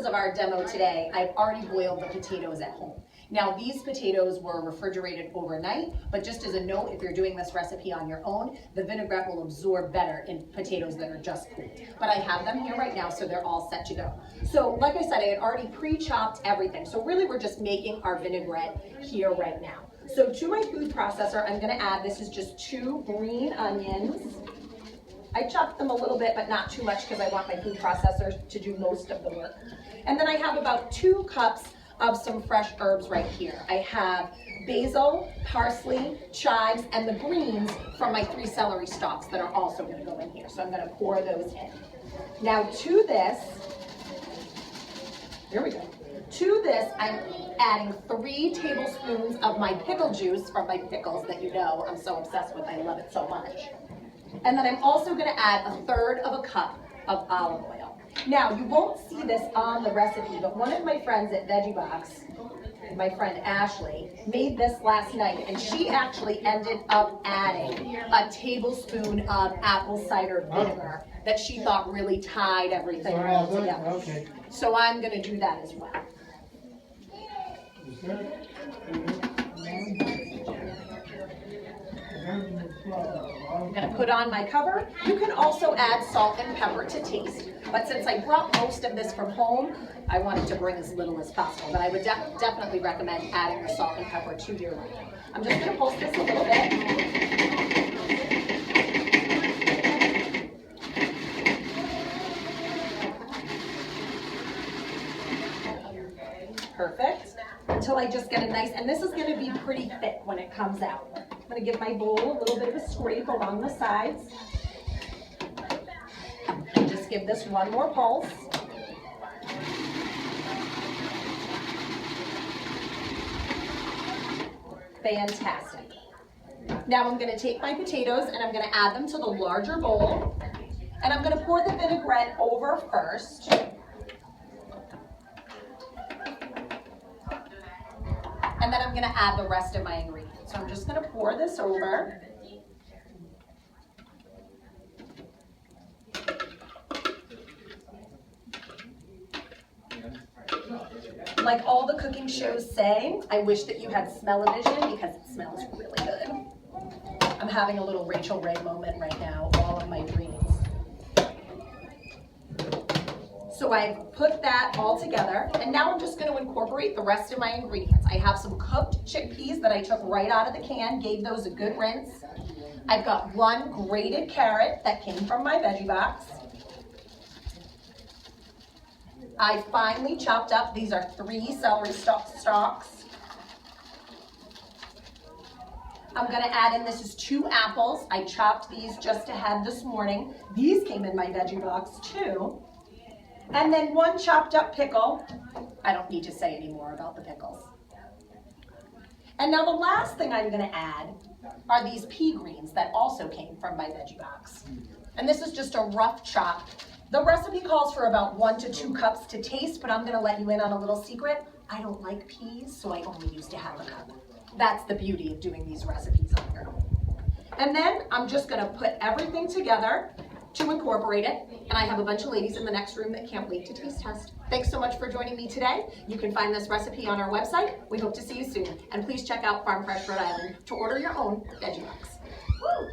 purposes of our demo today, I've already boiled the potatoes at home. Now these potatoes were refrigerated overnight, but just as a note, if you're doing this recipe on your own, the vinaigrette will absorb better in potatoes that are just cooled. But I have them here right now, so they're all set to go. So like I said, I had already pre-chopped everything. So really we're just making our vinaigrette here right now. So to my food processor, I'm gonna add, this is just 2 green onions. I chopped them a little bit, but not too much because I want my food processor to do most of the work. And then I have about 2 cups of some fresh herbs right here. I have basil, parsley, chives, and the greens from my 3 celery stalks that are also gonna go in here. So I'm gonna pour those in. Now to this, here we go. To this, I'm adding 3 tablespoons of my pickle juice from my pickles that you know I'm so obsessed with. I love it so much. And then I'm also gonna add 1/3 of a cup of olive oil. Now, you won't see this on the recipe, but one of my friends at Veggie Box, my friend Ashley, made this last night, and she actually ended up adding a tablespoon of apple cider vinegar that she thought really tied everything all together. Okay. So I'm gonna do that as well. I'm gonna put on my cover. You can also add salt and pepper to taste, but since I brought most of this from home, I wanted to bring as little as possible, but I would definitely recommend adding the salt and pepper to your liking. I'm just gonna pulse this a little bit. Perfect. Until I just get a nice, and this is gonna be pretty thick when it comes out. I'm gonna give my bowl a little bit of a scrape along the sides. And just give this one more pulse. Fantastic. Now I'm gonna take my potatoes and I'm gonna add them to the larger bowl. And I'm gonna pour the vinaigrette over first. And then I'm gonna add the rest of my ingredients. So I'm just gonna pour this over. Like all the cooking shows say, I wish that you had smell-o-vision because it smells really good. I'm having a little Rachel Ray moment right now, all of my greens. So I've put that all together, and now I'm just going to incorporate the rest of my ingredients. I have some cooked chickpeas that I took right out of the can, gave those a good rinse. I've got 1 grated carrot that came from my Veggie Box. I finely chopped up, these are 3 celery stalks. I'm gonna add in, this is 2 apples. I chopped these just ahead this morning. These came in my Veggie Box too. And then 1 chopped up pickle. I don't need to say any more about the pickles. And now the last thing I'm gonna add are these pea greens that also came from my Veggie Box. And this is just a rough chop. The recipe calls for about 1 to 2 cups to taste, but I'm gonna let you in on a little secret. I don't like peas, so I only used a half a cup. That's the beauty of doing these recipes on your own. And then I'm just gonna put everything together to incorporate it. And I have a bunch of ladies in the next room that can't wait to taste test. Thanks so much for joining me today. You can find this recipe on our website. We hope to see you soon. And please check out Farm Fresh Rhode Island to order your own Veggie Box. Woo!